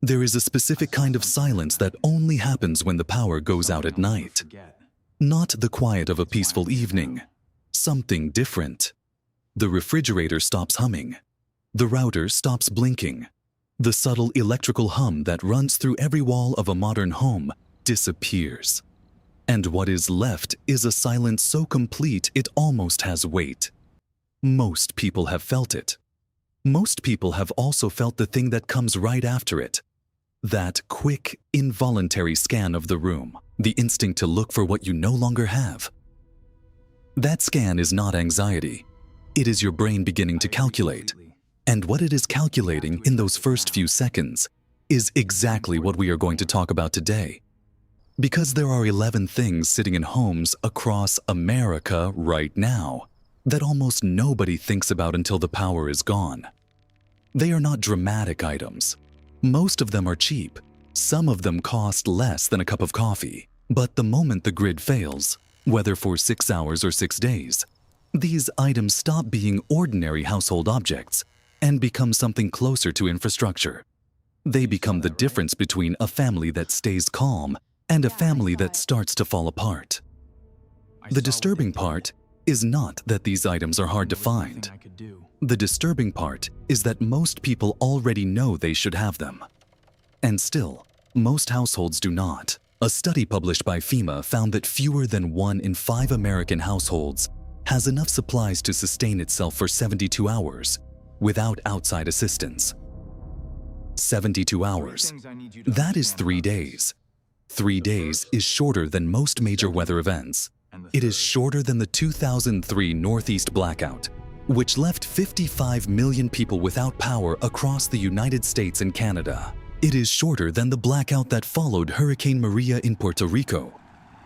There is a specific kind of silence that only happens when the power goes out at night. Not the quiet of a peaceful evening. Something different. The refrigerator stops humming. The router stops blinking. The subtle electrical hum that runs through every wall of a modern home disappears. And what is left is a silence so complete it almost has weight. Most people have felt it. Most people have also felt the thing that comes right after it. That quick, involuntary scan of the room, the instinct to look for what you no longer have. That scan is not anxiety. It is your brain beginning to calculate. And what it is calculating in those first few seconds is exactly what we are going to talk about today. Because there are 11 things sitting in homes across America right now that almost nobody thinks about until the power is gone. They are not dramatic items. Most of them are cheap. Some of them cost less than a cup of coffee. But the moment the grid fails, whether for 6 hours or 6 days, these items stop being ordinary household objects and become something closer to infrastructure. They become the difference between a family that stays calm and a family that starts to fall apart. The disturbing part is not that these items are hard to find. The disturbing part is that most people already know they should have them. And still, most households do not. A study published by FEMA found that fewer than 1 in 5 American households has enough supplies to sustain itself for 72 hours without outside assistance. 72 hours. That is 3 days. 3 days is shorter than most major weather events. It is shorter than the 2003 Northeast blackout, which left 55 million people without power across the United States and Canada. It is shorter than the blackout that followed Hurricane Maria in Puerto Rico,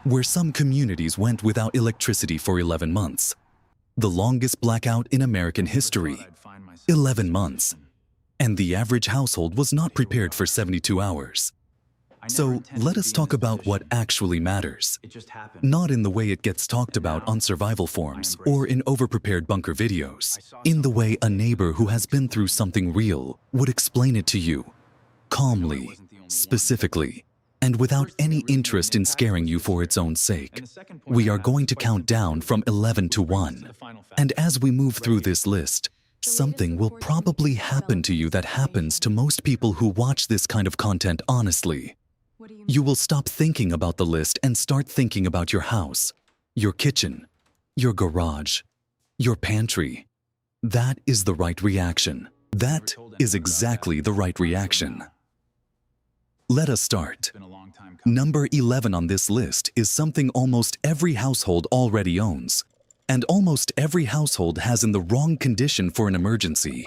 where some communities went without electricity for 11 months. The longest blackout in American history. 11 months. And the average household was not prepared for 72 hours. So let us talk about what actually matters. Not in the way it gets talked about on survival forums or in overprepared bunker videos. In the way a neighbor who has been through something real would explain it to you. Calmly, specifically, and without any interest in scaring you for its own sake. We are going to count down from 11 to 1. And as we move through this list, something will probably happen to you that happens to most people who watch this kind of content honestly. You will stop thinking about the list and start thinking about your house, your kitchen, your garage, your pantry. That is the right reaction. That is exactly the right reaction. Let us start. Number 11 on this list is something almost every household already owns, and almost every household has in the wrong condition for an emergency.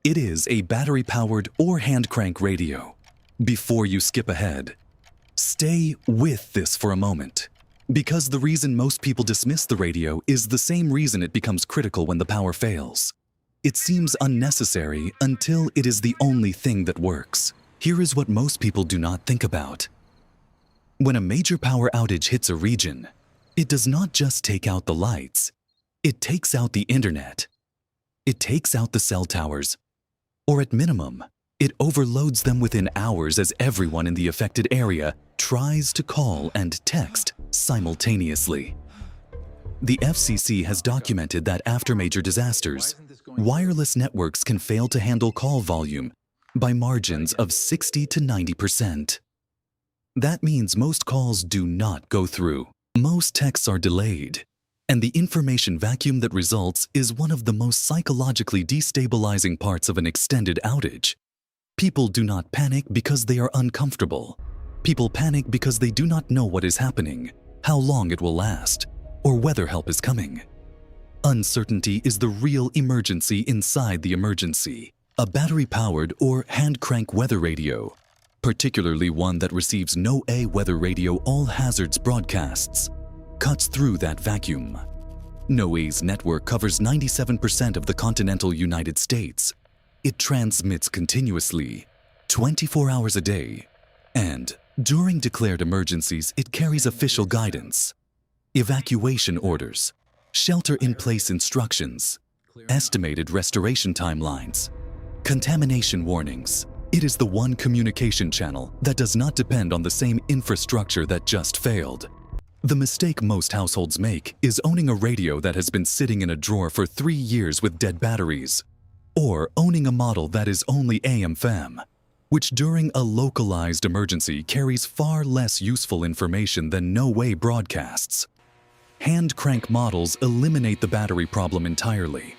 It is a battery-powered or hand-crank radio. Before you skip ahead, stay with this for a moment, because the reason most people dismiss the radio is the same reason it becomes critical when the power fails. It seems unnecessary until it is the only thing that works. Here is what most people do not think about. When a major power outage hits a region, it does not just take out the lights. It takes out the internet. It takes out the cell towers. Or at minimum, it overloads them within hours as everyone in the affected area tries to call and text simultaneously. The FCC has documented that after major disasters, wireless networks can fail to handle call volume by margins of 60 to 90%. That means most calls do not go through. Most texts are delayed, and the information vacuum that results is one of the most psychologically destabilizing parts of an extended outage. People do not panic because they are uncomfortable. People panic because they do not know what is happening, how long it will last, or whether help is coming. Uncertainty is the real emergency inside the emergency. A battery-powered or hand-crank weather radio, particularly one that receives no weather radio all hazards broadcasts, cuts through that vacuum. NOAA's network covers 97% of the continental United States. It transmits continuously, 24 hours a day, and during declared emergencies, it carries official guidance, evacuation orders, shelter-in-place instructions, estimated restoration timelines, contamination warnings, It is the one communication channel that does not depend on the same infrastructure that just failed. The mistake most households make is owning a radio that has been sitting in a drawer for 3 years with dead batteries, or owning a model that is only AM/FM, which during a localized emergency carries far less useful information than no-way broadcasts. Hand crank models eliminate the battery problem entirely.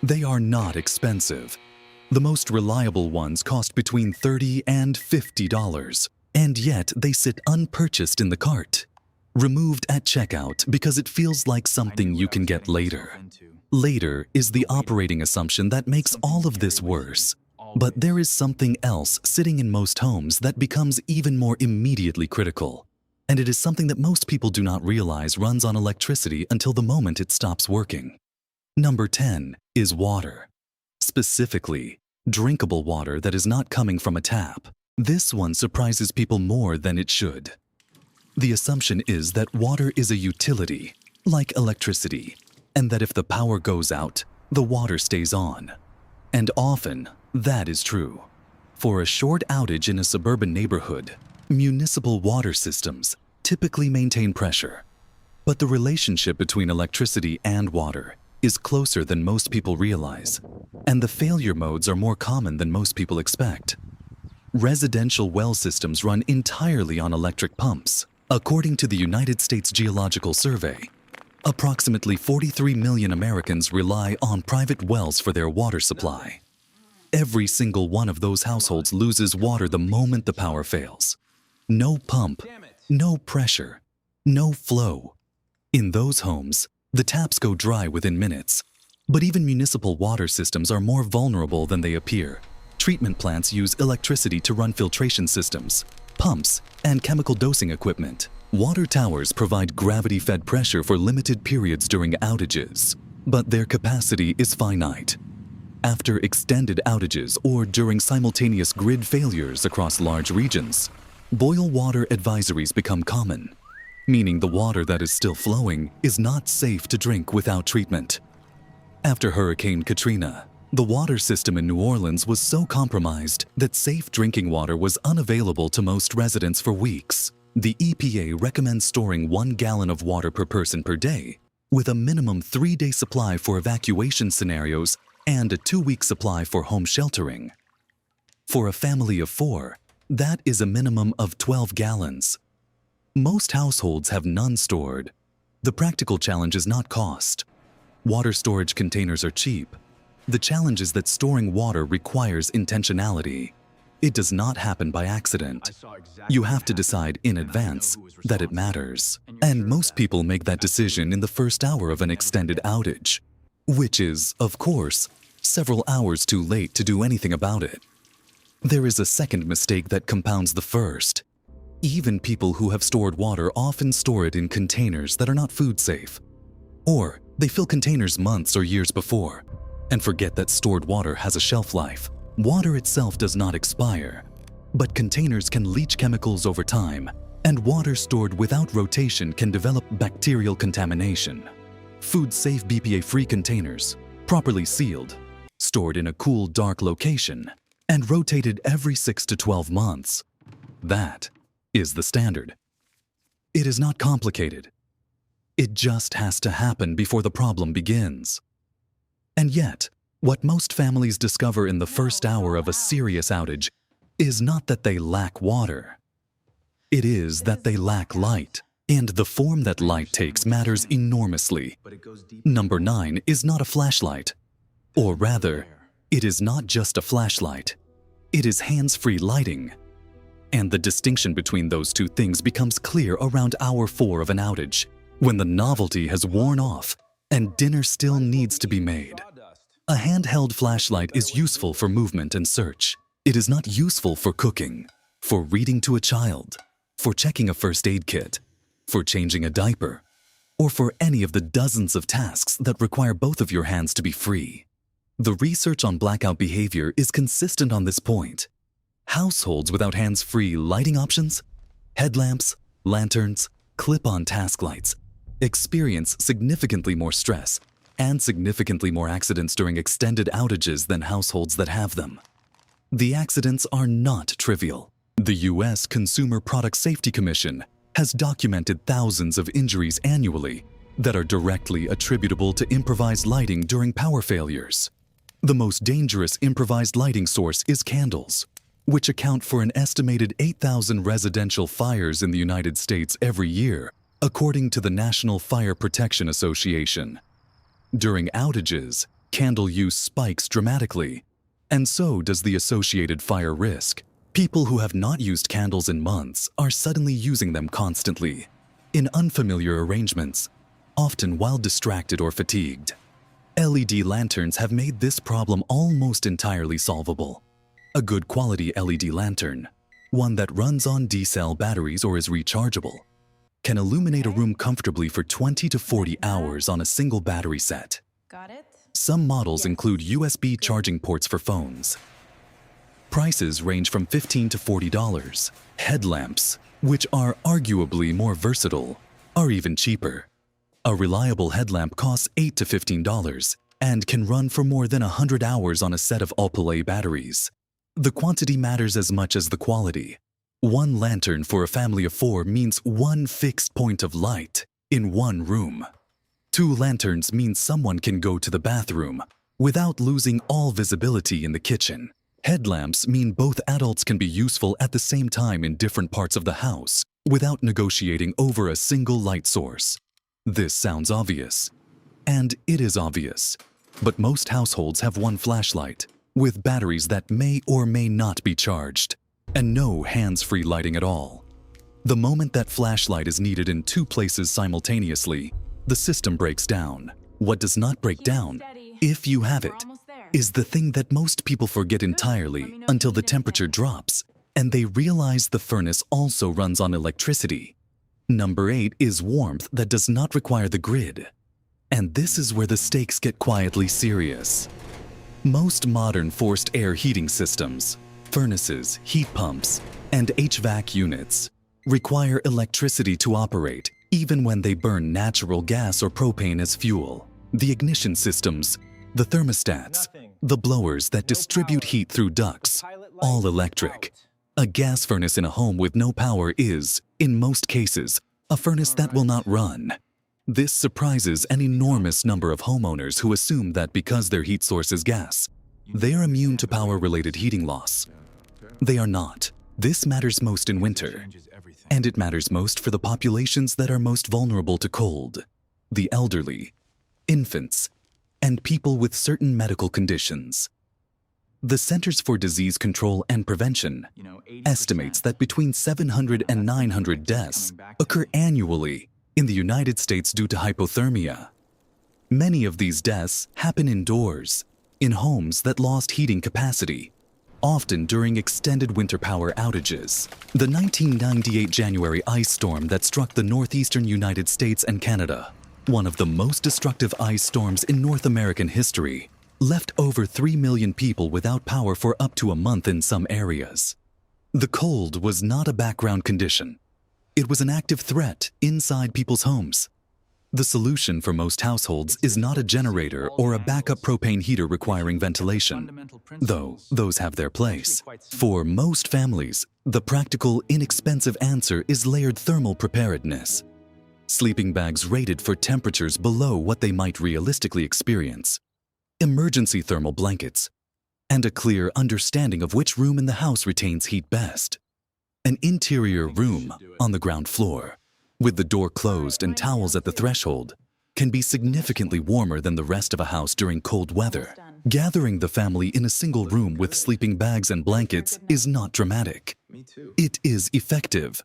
They are not expensive. The most reliable ones cost between $30 and $50, and yet they sit unpurchased in the cart, removed at checkout because it feels like something you can get later. Later is the operating assumption that makes all of this worse. But there is something else sitting in most homes that becomes even more immediately critical. And it is something that most people do not realize runs on electricity until the moment it stops working. Number 10 is water. Specifically, drinkable water that is not coming from a tap. This one surprises people more than it should. The assumption is that water is a utility, like electricity, and that if the power goes out, the water stays on. And often, that is true. For a short outage in a suburban neighborhood, municipal water systems typically maintain pressure. But the relationship between electricity and water is closer than most people realize, and the failure modes are more common than most people expect. Residential well systems run entirely on electric pumps. According to the United States Geological Survey, approximately 43 million Americans rely on private wells for their water supply. Every single one of those households loses water the moment the power fails. No pump, no pressure, no flow. In those homes, the taps go dry within minutes. But even municipal water systems are more vulnerable than they appear. Treatment plants use electricity to run filtration systems, pumps, and chemical dosing equipment. Water towers provide gravity-fed pressure for limited periods during outages, but their capacity is finite. After extended outages or during simultaneous grid failures across large regions, boil water advisories become common, meaning the water that is still flowing is not safe to drink without treatment. After Hurricane Katrina, the water system in New Orleans was so compromised that safe drinking water was unavailable to most residents for weeks. The EPA recommends storing 1 gallon of water per person per day, with a minimum 3-day supply for evacuation scenarios and a 2-week supply for home sheltering. For a family of 4, that is a minimum of 12 gallons. Most households have none stored. The practical challenge is not cost. Water storage containers are cheap. The challenge is that storing water requires intentionality. It does not happen by accident. You have to decide in advance that it matters. And most people make that decision in the first hour of an extended outage, which is, of course, several hours too late to do anything about it. There is a second mistake that compounds the first. Even people who have stored water often store it in containers that are not food safe. Or they fill containers months or years before and forget that stored water has a shelf life. Water itself does not expire, but containers can leach chemicals over time, and water stored without rotation can develop bacterial contamination. Food-safe BPA-free containers, properly sealed, stored in a cool, dark location, and rotated every 6 to 12 months. That is the standard. It is not complicated. It just has to happen before the problem begins. And yet, what most families discover in the first hour of a serious outage is not that they lack water. It is that they lack light, and the form that light takes matters enormously. Number 9 is not a flashlight. Or rather, it is not just a flashlight. It is hands-free lighting. And the distinction between those two things becomes clear around hour 4 of an outage, when the novelty has worn off and dinner still needs to be made. A handheld flashlight is useful for movement and search. It is not useful for cooking, for reading to a child, for checking a first aid kit, for changing a diaper, or for any of the dozens of tasks that require both of your hands to be free. The research on blackout behavior is consistent on this point. Households without hands-free lighting options, headlamps, lanterns, clip-on task lights, experience significantly more stress and significantly more accidents during extended outages than households that have them. The accidents are not trivial. The U.S. Consumer Product Safety Commission has documented thousands of injuries annually that are directly attributable to improvised lighting during power failures. The most dangerous improvised lighting source is candles, which account for an estimated 8,000 residential fires in the United States every year, according to the National Fire Protection Association. During outages, candle use spikes dramatically, and so does the associated fire risk. People who have not used candles in months are suddenly using them constantly, in unfamiliar arrangements, often while distracted or fatigued. LED lanterns have made this problem almost entirely solvable. A good quality LED lantern, one that runs on D-cell batteries or is rechargeable, can illuminate a room comfortably for 20 to 40 hours on a single battery set. Got it? Some models include USB charging ports for phones. Prices range from $15 to $40. Headlamps, which are arguably more versatile, are even cheaper. A reliable headlamp costs $8 to $15 and can run for more than 100 hours on a set of AAA batteries. The quantity matters as much as the quality. One lantern for a family of 4 means one fixed point of light in one room. 2 lanterns means someone can go to the bathroom without losing all visibility in the kitchen. Headlamps mean both adults can be useful at the same time in different parts of the house without negotiating over a single light source. This sounds obvious, and it is obvious, but most households have one flashlight with batteries that may or may not be charged, and no hands-free lighting at all. The moment that flashlight is needed in 2 places simultaneously, the system breaks down. What does not break down, if you have it, is the thing that most people forget entirely until the temperature drops and they realize the furnace also runs on electricity. Number 8 is warmth that does not require the grid. And this is where the stakes get quietly serious. Most modern forced air heating systems, furnaces, heat pumps, and HVAC units require electricity to operate even when they burn natural gas or propane as fuel. The ignition systems, the thermostats, the blowers that distribute heat through ducts, all electric. A gas furnace in a home with no power is, in most cases, a furnace that will not run. This surprises an enormous number of homeowners who assume that because their heat source is gas, they are immune to power-related heating loss. They are not. This matters most in winter, and it matters most for the populations that are most vulnerable to cold: the elderly, infants, and people with certain medical conditions. The Centers for Disease Control and Prevention estimates that between 700 and 900 deaths occur annually in the United States due to hypothermia. Many of these deaths happen indoors, in homes that lost heating capacity, often during extended winter power outages. The 1998 January ice storm that struck the northeastern United States and Canada, one of the most destructive ice storms in North American history, left over 3 million people without power for up to a month in some areas. The cold was not a background condition. It was an active threat inside people's homes. The solution for most households is not a generator or a backup propane heater requiring ventilation, though those have their place. For most families, the practical, inexpensive answer is layered thermal preparedness. Sleeping bags rated for temperatures below what they might realistically experience, emergency thermal blankets, and a clear understanding of which room in the house retains heat best. An interior room on the ground floor, with the door closed and towels at the threshold, can be significantly warmer than the rest of a house during cold weather. Gathering the family in a single room with sleeping bags and blankets is not dramatic. It is effective.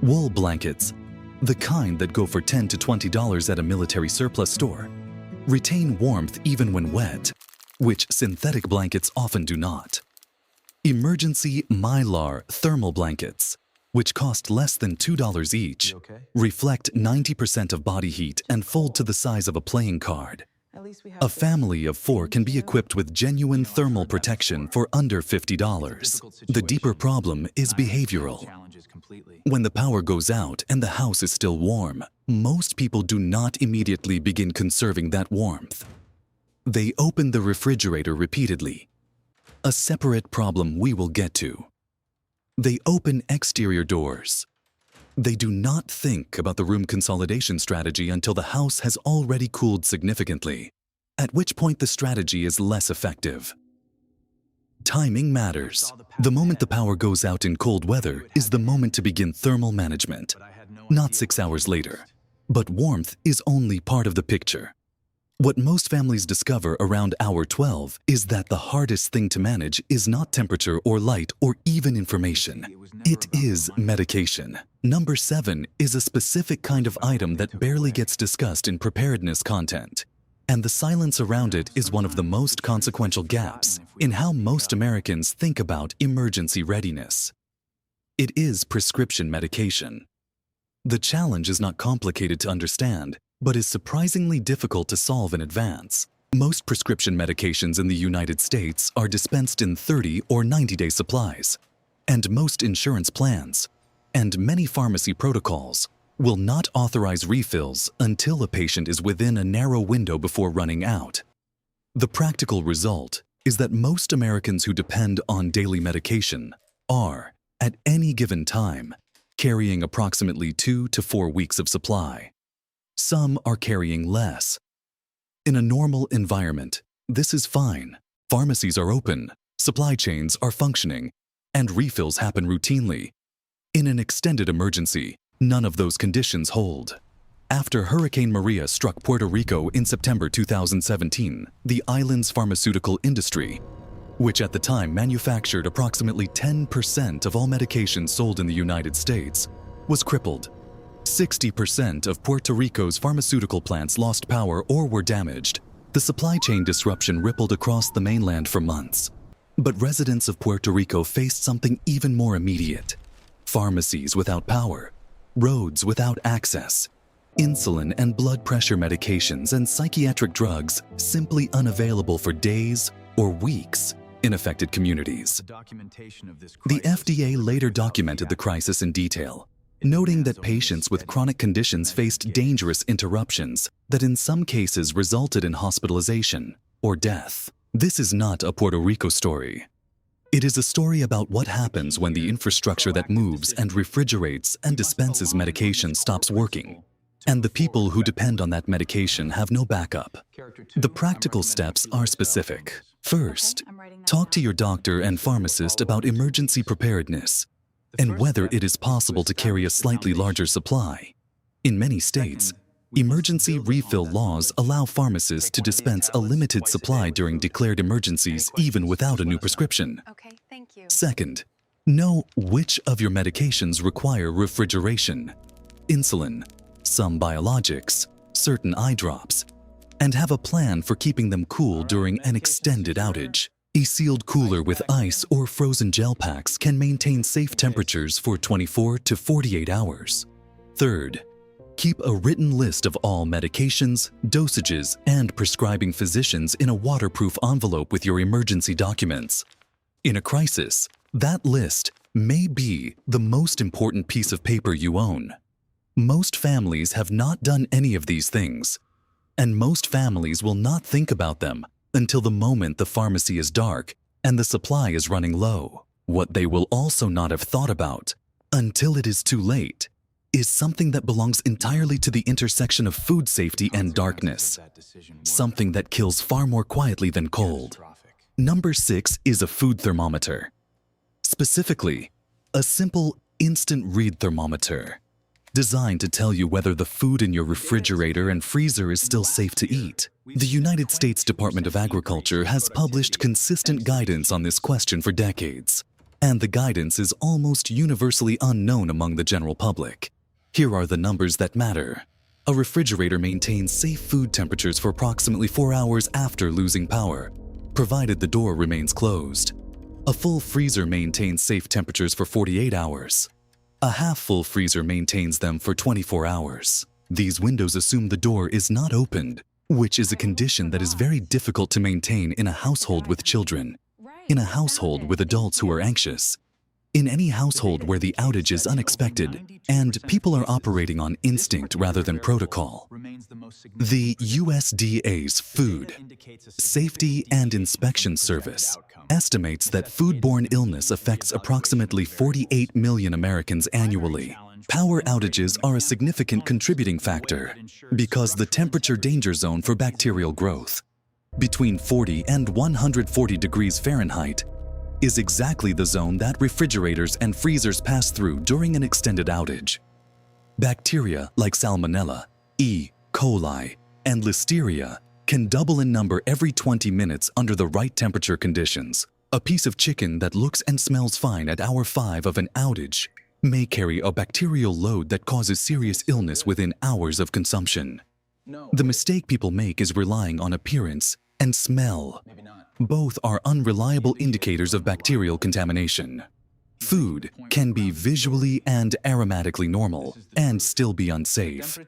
Wool blankets, the kind that go for $10 to $20 at a military surplus store, retain warmth even when wet, which synthetic blankets often do not. Emergency Mylar thermal blankets, which cost less than $2 each, reflect 90% of body heat and fold to the size of a playing card. A family of 4 can be equipped with genuine thermal protection for under $50. The deeper problem is behavioral. When the power goes out and the house is still warm, most people do not immediately begin conserving that warmth. They open the refrigerator repeatedly, a separate problem we will get to. They open exterior doors. They do not think about the room consolidation strategy until the house has already cooled significantly, at which point the strategy is less effective. Timing matters. The moment the power goes out in cold weather is the moment to begin thermal management, not 6 hours later. But warmth is only part of the picture. What most families discover around hour 12 is that the hardest thing to manage is not temperature or light or even information. It is medication. Number 7 is a specific kind of item that barely gets discussed in preparedness content. And the silence around it is one of the most consequential gaps in how most Americans think about emergency readiness. It is prescription medication. The challenge is not complicated to understand, but is surprisingly difficult to solve in advance. Most prescription medications in the United States are dispensed in 30 or 90-day supplies, and most insurance plans, and many pharmacy protocols, will not authorize refills until a patient is within a narrow window before running out. The practical result is that most Americans who depend on daily medication are, at any given time, carrying approximately 2 to 4 weeks of supply. Some are carrying less. In a normal environment, this is fine. Pharmacies are open, supply chains are functioning, and refills happen routinely. In an extended emergency, none of those conditions hold. After Hurricane Maria struck Puerto Rico in September 2017, the island's pharmaceutical industry, which at the time manufactured approximately 10% of all medications sold in the United States, was crippled. 60% of Puerto Rico's pharmaceutical plants lost power or were damaged. The supply chain disruption rippled across the mainland for months. But residents of Puerto Rico faced something even more immediate: pharmacies without power, roads without access, insulin and blood pressure medications and psychiatric drugs simply unavailable for days or weeks in affected communities. The FDA later documented the crisis in detail, noting that patients with chronic conditions faced dangerous interruptions that in some cases resulted in hospitalization or death. This is not a Puerto Rico story. It is a story about what happens when the infrastructure that moves and refrigerates and dispenses medication stops working, and the people who depend on that medication have no backup. The practical steps are specific. First, talk to your doctor and pharmacist about emergency preparedness and whether it is possible to carry a slightly larger supply. In many states, emergency refill laws allow pharmacists to dispense a limited supply during declared emergencies even without a new prescription. Second, know which of your medications require refrigeration: insulin, some biologics, certain eye drops, and have a plan for keeping them cool during an extended outage. A sealed cooler with ice or frozen gel packs can maintain safe temperatures for 24 to 48 hours. Third, keep a written list of all medications, dosages, and prescribing physicians in a waterproof envelope with your emergency documents. In a crisis, that list may be the most important piece of paper you own. Most families have not done any of these things, and most families will not think about them until the moment the pharmacy is dark and the supply is running low. What they will also not have thought about, until it is too late, is something that belongs entirely to the intersection of food safety and darkness, something that kills far more quietly than cold. Number 6 is a food thermometer. Specifically, a simple instant read thermometer, designed to tell you whether the food in your refrigerator and freezer is still safe to eat. The United States Department of Agriculture has published consistent guidance on this question for decades, and the guidance is almost universally unknown among the general public. Here are the numbers that matter. A refrigerator maintains safe food temperatures for approximately 4 hours after losing power, provided the door remains closed. A full freezer maintains safe temperatures for 48 hours. A half-full freezer maintains them for 24 hours. These windows assume the door is not opened, which is a condition that is very difficult to maintain in a household with children, in a household with adults who are anxious, in any household where the outage is unexpected and people are operating on instinct rather than protocol. The USDA's Food Safety and Inspection Service estimates that foodborne illness affects approximately 48 million Americans annually. Power outages are a significant contributing factor because the temperature danger zone for bacterial growth, between 40 and 140 degrees Fahrenheit, is exactly the zone that refrigerators and freezers pass through during an extended outage. Bacteria like Salmonella, E. coli, and Listeria can double in number every 20 minutes under the right temperature conditions. A piece of chicken that looks and smells fine at hour 5 of an outage may carry a bacterial load that causes serious illness within hours of consumption. The mistake people make is relying on appearance and smell. Both are unreliable indicators of bacterial contamination. Food can be visually and aromatically normal and still be unsafe.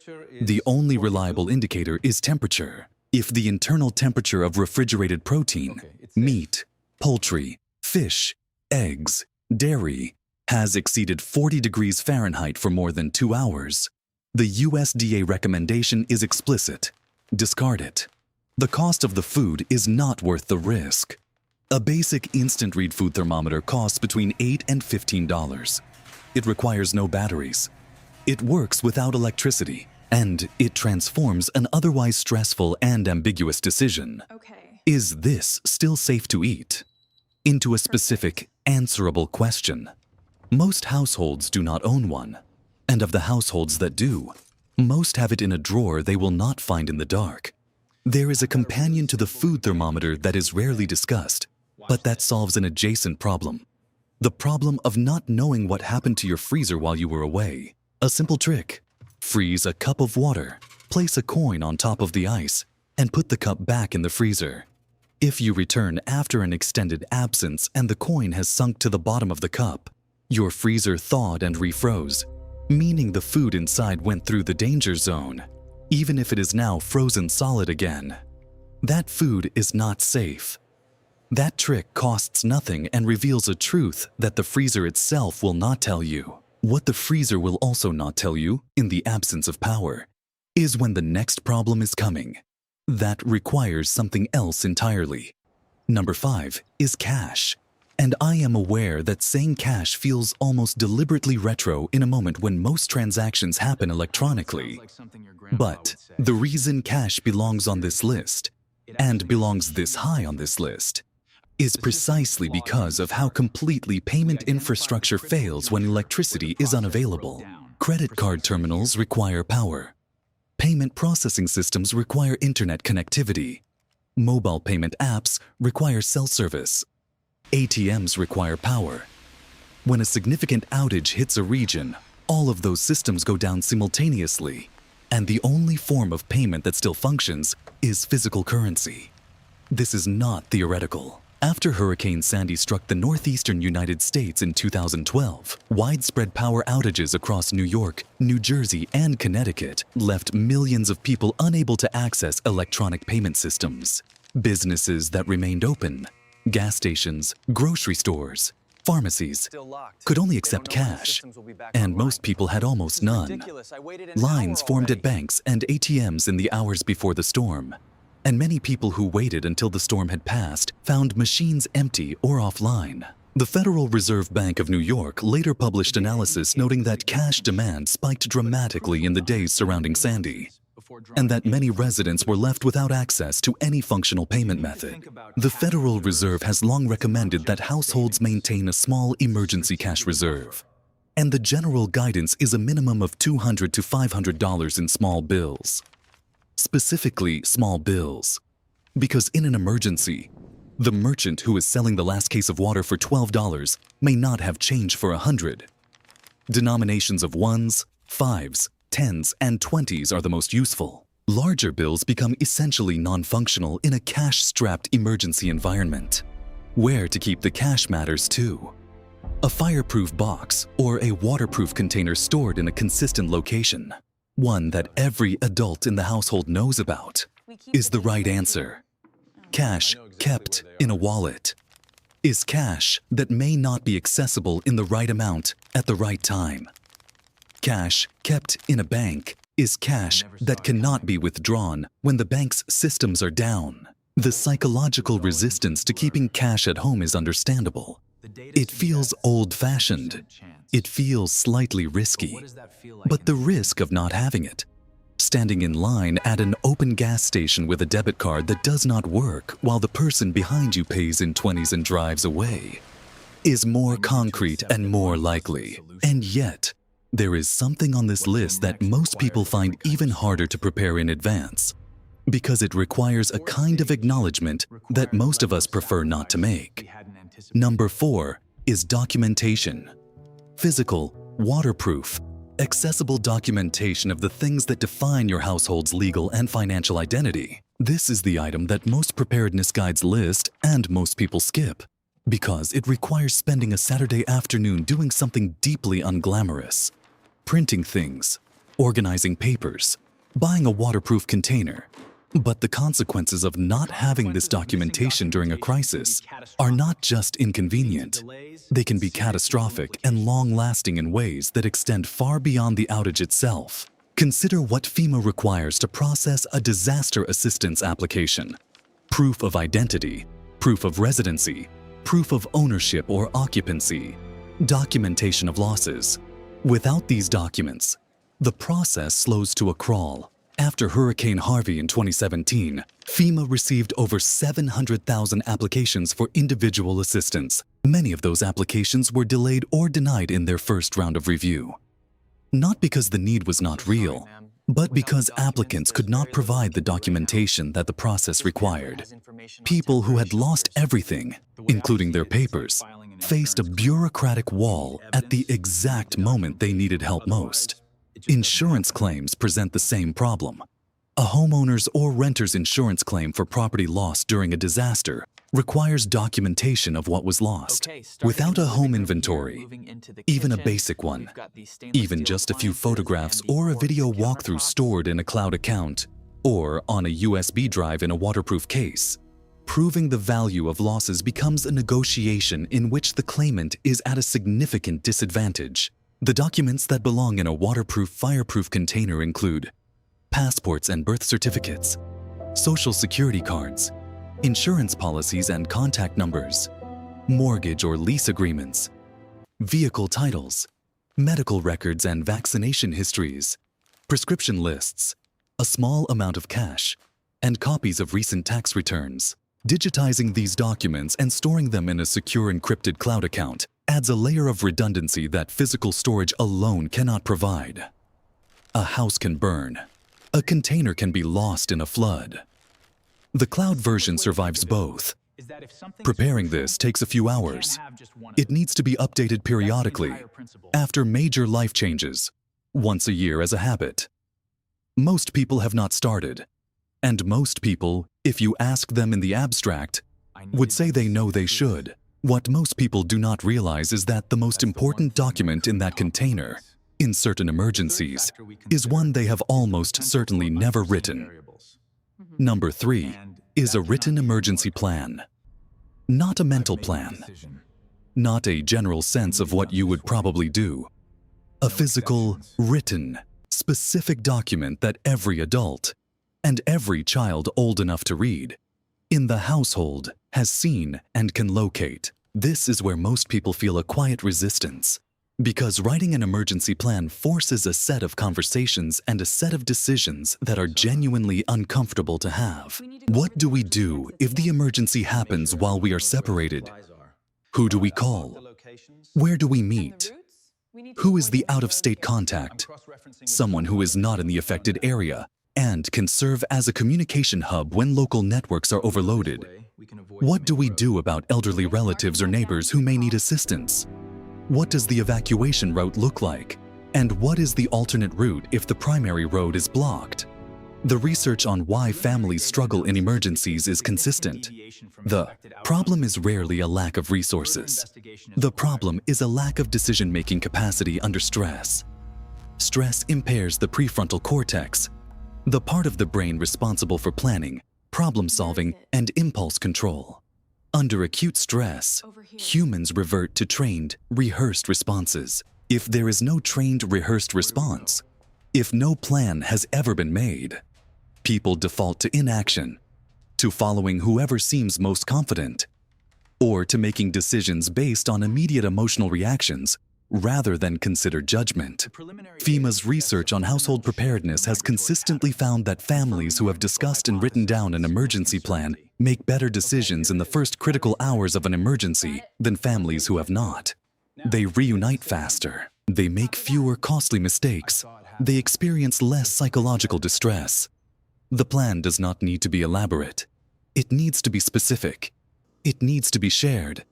The only reliable indicator is temperature. If the internal temperature of refrigerated protein, meat, poultry, fish, eggs, dairy has exceeded 40 degrees Fahrenheit for more than 2 hours, the USDA recommendation is explicit: discard it. The cost of the food is not worth the risk. A basic instant read food thermometer costs between $8 and $15. It requires no batteries. It works without electricity, and it transforms an otherwise stressful and ambiguous decision, is this still safe to eat, into a specific, answerable question. Most households do not own one, and of the households that do, most have it in a drawer they will not find in the dark. There is a companion to the food thermometer that is rarely discussed, but that solves an adjacent problem. The problem of not knowing what happened to your freezer while you were away. A simple trick: freeze a cup of water, place a coin on top of the ice, and put the cup back in the freezer. If you return after an extended absence and the coin has sunk to the bottom of the cup, your freezer thawed and refroze, meaning the food inside went through the danger zone, even if it is now frozen solid again. That food is not safe. That trick costs nothing and reveals a truth that the freezer itself will not tell you. What the freezer will also not tell you, in the absence of power, is when the next problem is coming. That requires something else entirely. Number 5 is cash. And I am aware that saying cash feels almost deliberately retro in a moment when most transactions happen electronically. But the reason cash belongs on this list, and belongs this high on this list, is precisely because of how completely payment infrastructure fails when electricity is unavailable. Credit card terminals require power. Payment processing systems require internet connectivity. Mobile payment apps require cell service. ATMs require power. When a significant outage hits a region, all of those systems go down simultaneously, and the only form of payment that still functions is physical currency. This is not theoretical. After Hurricane Sandy struck the northeastern United States in 2012, widespread power outages across New York, New Jersey, and Connecticut left millions of people unable to access electronic payment systems. Businesses that remained open, gas stations, grocery stores, pharmacies, could only accept cash, and most people had almost none. Lines formed at banks and ATMs in the hours before the storm, and many people who waited until the storm had passed found machines empty or offline. The Federal Reserve Bank of New York later published analysis noting that cash demand spiked dramatically in the days surrounding Sandy, and that many residents were left without access to any functional payment method. The Federal Reserve has long recommended that households maintain a small emergency cash reserve, and the general guidance is a minimum of $200 to $500 in small bills. Specifically, small bills, because in an emergency, the merchant who is selling the last case of water for $12 may not have change for $100. Denominations of 1s, 5s, 10s, and 20s are the most useful. Larger bills become essentially non-functional in a cash-strapped emergency environment. Where to keep the cash matters too. A fireproof box or a waterproof container stored in a consistent location, one that every adult in the household knows about, is the right answer. Cash kept in a wallet is cash that may not be accessible in the right amount at the right time. Cash kept in a bank is cash that cannot be withdrawn when the bank's systems are down. The psychological resistance to keeping cash at home is understandable. It feels old-fashioned. It feels slightly risky. But the risk of not having it, standing in line at an open gas station with a debit card that does not work while the person behind you pays in 20s and drives away, is more concrete and more likely. And yet, there is something on this list that most people find even harder to prepare in advance, because it requires a kind of acknowledgement that most of us prefer not to make. Number 4 is documentation. Physical, waterproof, accessible documentation of the things that define your household's legal and financial identity. This is the item that most preparedness guides list and most people skip, because it requires spending a Saturday afternoon doing something deeply unglamorous. Printing things, organizing papers, buying a waterproof container. But the consequences of not having this documentation during a crisis are not just inconvenient. They can be catastrophic and long-lasting in ways that extend far beyond the outage itself. Consider what FEMA requires to process a disaster assistance application. Proof of identity, proof of residency, proof of ownership or occupancy, documentation of losses. Without these documents, the process slows to a crawl. After Hurricane Harvey in 2017, FEMA received over 700,000 applications for individual assistance. Many of those applications were delayed or denied in their first round of review. Not because the need was not real, but because applicants could not provide the documentation that the process required. People who had lost everything, including their papers, faced a bureaucratic wall at the exact moment they needed help most. Insurance claims present the same problem. A homeowner's or renter's insurance claim for property lost during a disaster requires documentation of what was lost. Without a home inventory, even a basic one, even just a few photographs or a video walkthrough stored in a cloud account or on a USB drive in a waterproof case, proving the value of losses becomes a negotiation in which the claimant is at a significant disadvantage. The documents that belong in a waterproof, fireproof container include passports and birth certificates, social security cards, insurance policies and contact numbers, mortgage or lease agreements, vehicle titles, medical records and vaccination histories, prescription lists, a small amount of cash, and copies of recent tax returns. Digitizing these documents and storing them in a secure encrypted cloud account adds a layer of redundancy that physical storage alone cannot provide. A house can burn. A container can be lost in a flood. The cloud version survives both. Preparing this takes a few hours. It needs to be updated periodically, after major life changes, once a year as a habit. Most people have not started, and most people, if you ask them in the abstract, would say they know they should. What most people do not realize is that the most important document in that container, in certain emergencies, is one they have almost certainly never written. Number 3 is a written emergency plan. Not a mental plan. Not a general sense of what you would probably do. A physical, written, specific document that every adult, and every child old enough to read, in the household has seen and can locate. This is where most people feel a quiet resistance, because writing an emergency plan forces a set of conversations and a set of decisions that are genuinely uncomfortable to have. What do we do if the emergency happens while we are separated? Who do we call? Where do we meet? Who is the out-of-state contact? Someone who is not in the affected area and can serve as a communication hub when local networks are overloaded. What do we do about elderly relatives or neighbors who may need assistance? What does the evacuation route look like? And what is the alternate route if the primary road is blocked? The research on why families struggle in emergencies is consistent. The problem is rarely a lack of resources. The problem is a lack of decision-making capacity under stress. Stress impairs the prefrontal cortex, the part of the brain responsible for planning, problem-solving, and impulse control. Under acute stress, humans revert to trained, rehearsed responses. If there is no trained, rehearsed response, if no plan has ever been made, people default to inaction. to following whoever seems most confident, or to making decisions based on immediate emotional reactions rather than considered judgment. FEMA's research on household preparedness has consistently found that families who have discussed and written down an emergency plan make better decisions in the first critical hours of an emergency than families who have not. They reunite faster. They make fewer costly mistakes. They experience less psychological distress. The plan does not need to be elaborate. It needs to be specific. It needs to be shared.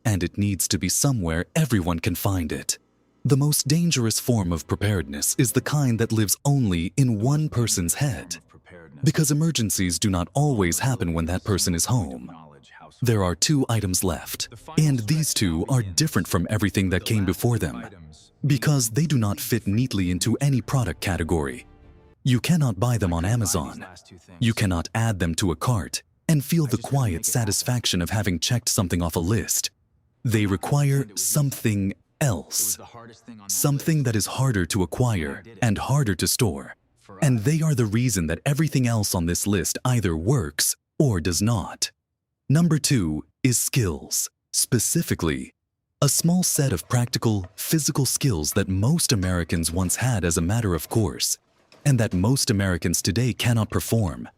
And it needs to be somewhere everyone can find it. The most dangerous form of preparedness is the kind that lives only in one person's head. Because emergencies do not always happen when that person is home. There are 2 items left, and these 2 are different from everything that came before them, because they do not fit neatly into any product category. You cannot buy them on Amazon. You cannot add them to a cart and feel the quiet satisfaction of having checked something off a list. They require something else, something that is harder to acquire and harder to store. And they are the reason that everything else on this list either works or does not. Number 2 is skills. Specifically, a small set of practical, physical skills that most Americans once had as a matter of course, and that most Americans today cannot perform.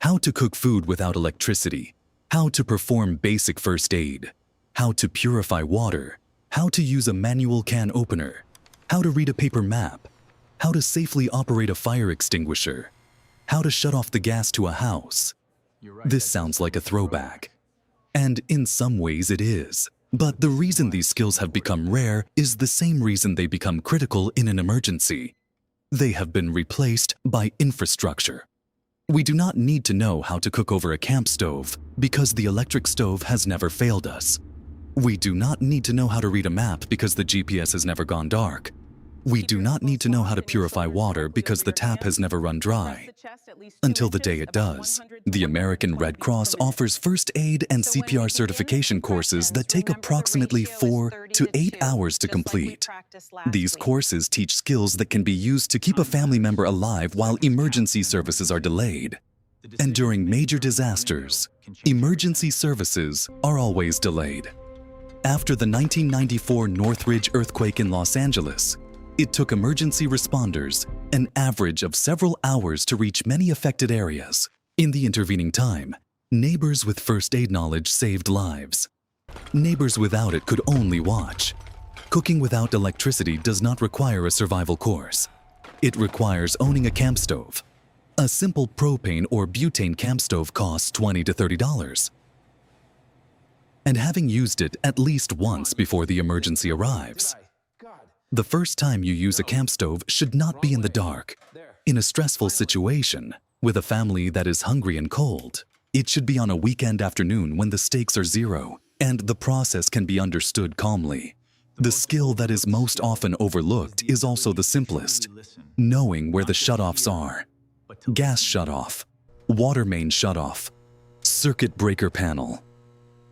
How to cook food without electricity, how to perform basic first aid, how to purify water, how to use a manual can opener, how to read a paper map, how to safely operate a fire extinguisher, how to shut off the gas to a house. This sounds like a throwback. And in some ways it is. But the reason these skills have become rare is the same reason they become critical in an emergency. They have been replaced by infrastructure. We do not need to know how to cook over a camp stove because the electric stove has never failed us. We do not need to know how to read a map because the GPS has never gone dark. We do not need to know how to purify water because the tap has never run dry. Until the day it does. The American Red Cross offers first aid and CPR certification courses that take approximately 4 to 8 hours to complete. These courses teach skills that can be used to keep a family member alive while emergency services are delayed. And during major disasters, emergency services are always delayed. After the 1994 Northridge earthquake in Los Angeles, it took emergency responders an average of several hours to reach many affected areas. In the intervening time, neighbors with first aid knowledge saved lives. Neighbors without it could only watch. Cooking without electricity does not require a survival course. It requires owning a camp stove. A simple propane or butane camp stove costs $20 to $30. And having used it at least once before the emergency arrives. The first time you use a camp stove should not be in the dark. In a stressful situation, with a family that is hungry and cold, it should be on a weekend afternoon when the stakes are 0 and the process can be understood calmly. The skill that is most often overlooked is also the simplest, knowing where the shutoffs are. Gas shutoff, water main shutoff, circuit breaker panel.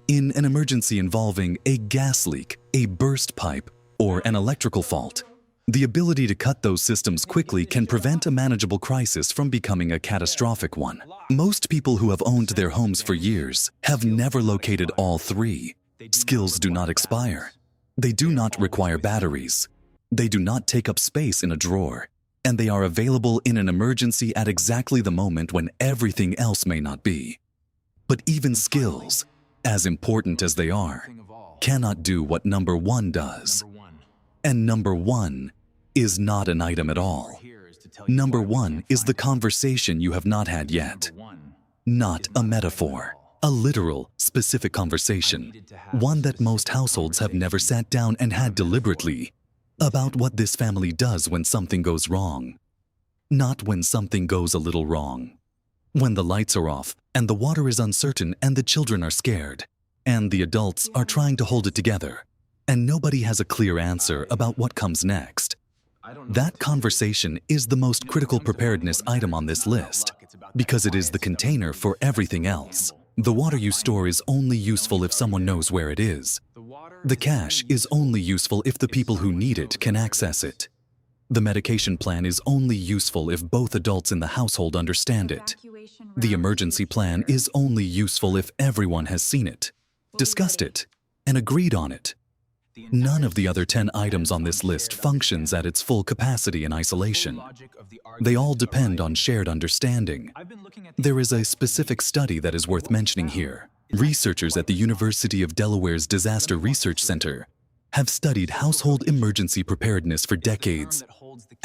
In an emergency involving a gas leak, a burst pipe, or an electrical fault, the ability to cut those systems quickly can prevent a manageable crisis from becoming a catastrophic one. Most people who have owned their homes for years have never located all 3. Skills do not expire. They do not require batteries. They do not take up space in a drawer. And they are available in an emergency at exactly the moment when everything else may not be. But even skills, as important as they are, cannot do what number 1 does. And number 1 is not an item at all. Number 1 is the conversation you have not had yet. Not a metaphor. A literal, specific conversation. One that most households have never sat down and had deliberately. About what this family does when something goes wrong. Not when something goes a little wrong. When the lights are off and the water is uncertain and the children are scared. And the adults are trying to hold it together. And nobody has a clear answer about what comes next. That conversation is the most critical preparedness item on this list, because it is the container for everything else. The water you store is only useful if someone knows where it is. The cash is only useful if the people who need it can access it. The medication plan is only useful if both adults in the household understand it. The emergency plan is only useful if everyone has seen it, discussed it, and agreed on it. None of the other 10 items on this list functions at its full capacity in isolation. They all depend on shared understanding. There is a specific study that is worth mentioning here. Researchers at the University of Delaware's Disaster Research Center have studied household emergency preparedness for decades,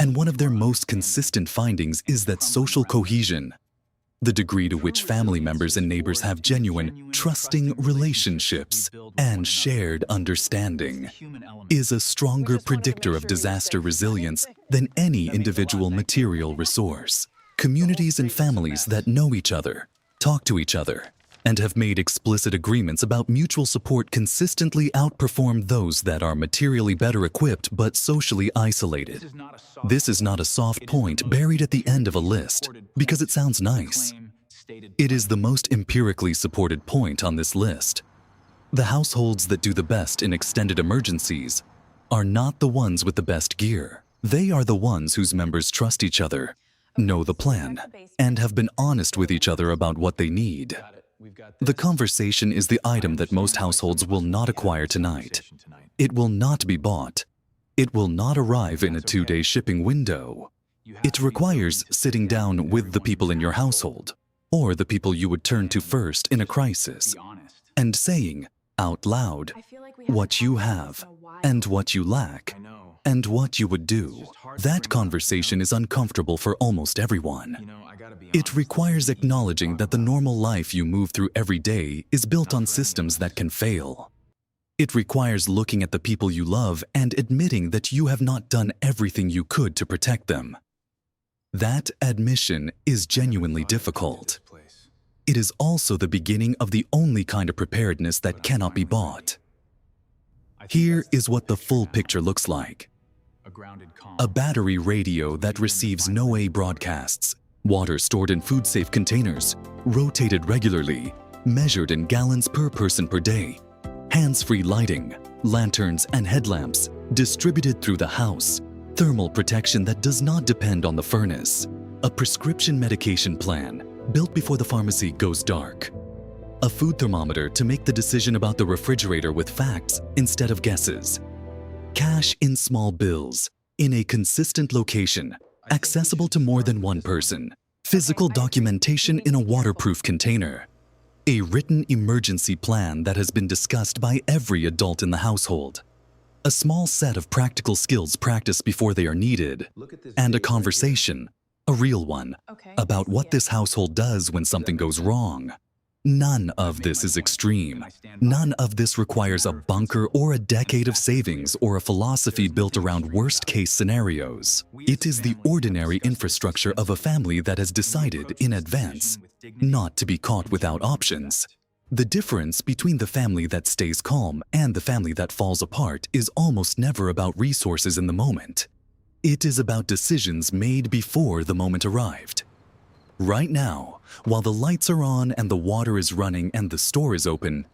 and one of their most consistent findings is that social cohesion, the degree to which family members and neighbors have genuine, trusting relationships and shared understanding, is a stronger predictor of disaster resilience than any individual material resource. Communities and families that know each other, talk to each other, and have made explicit agreements about mutual support consistently outperform those that are materially better equipped but socially isolated. This is not a soft point buried at the end of a list because it sounds nice. It is the most empirically supported point on this list. The households that do the best in extended emergencies are not the ones with the best gear. They are the ones whose members trust each other, know the plan, and have been honest with each other about what they need. The conversation is the item that most households will not acquire tonight. It will not be bought. It will not arrive in a 2-day shipping window. It requires sitting down with the people in your household, or the people you would turn to first in a crisis, and saying out loud what you have, and what you lack, and what you would do. That conversation is uncomfortable for almost everyone. It requires acknowledging that the normal life you move through every day is built on systems that can fail. It requires looking at the people you love and admitting that you have not done everything you could to protect them. That admission is genuinely difficult. It is also the beginning of the only kind of preparedness that cannot be bought. Here is what the full picture looks like. A battery radio that receives no broadcasts, water stored in food-safe containers, rotated regularly, measured in gallons per person per day, hands-free lighting, lanterns and headlamps distributed through the house, thermal protection that does not depend on the furnace, a prescription medication plan built before the pharmacy goes dark, a food thermometer to make the decision about the refrigerator with facts instead of guesses, cash in small bills, in a consistent location, accessible to more than one person, physical documentation in a waterproof container, a written emergency plan that has been discussed by every adult in the household, a small set of practical skills practiced before they are needed, and a conversation, a real one, about what this household does when something goes wrong. None of this is extreme. None of this requires a bunker or a decade of savings or a philosophy built around worst-case scenarios. It is the ordinary infrastructure of a family that has decided in advance not to be caught without options. The difference between the family that stays calm and the family that falls apart is almost never about resources in the moment. It is about decisions made before the moment arrived. Right now, while the lights are on and the water is running and the store is open,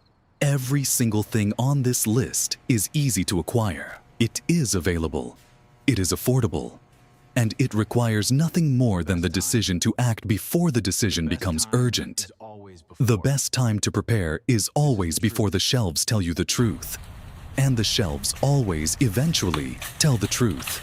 every single thing on this list is easy to acquire. It is available. It is affordable. And it requires nothing more than the decision to act before the decision becomes urgent. The best time to prepare is always before the shelves tell you the truth. And the shelves always, eventually, tell the truth.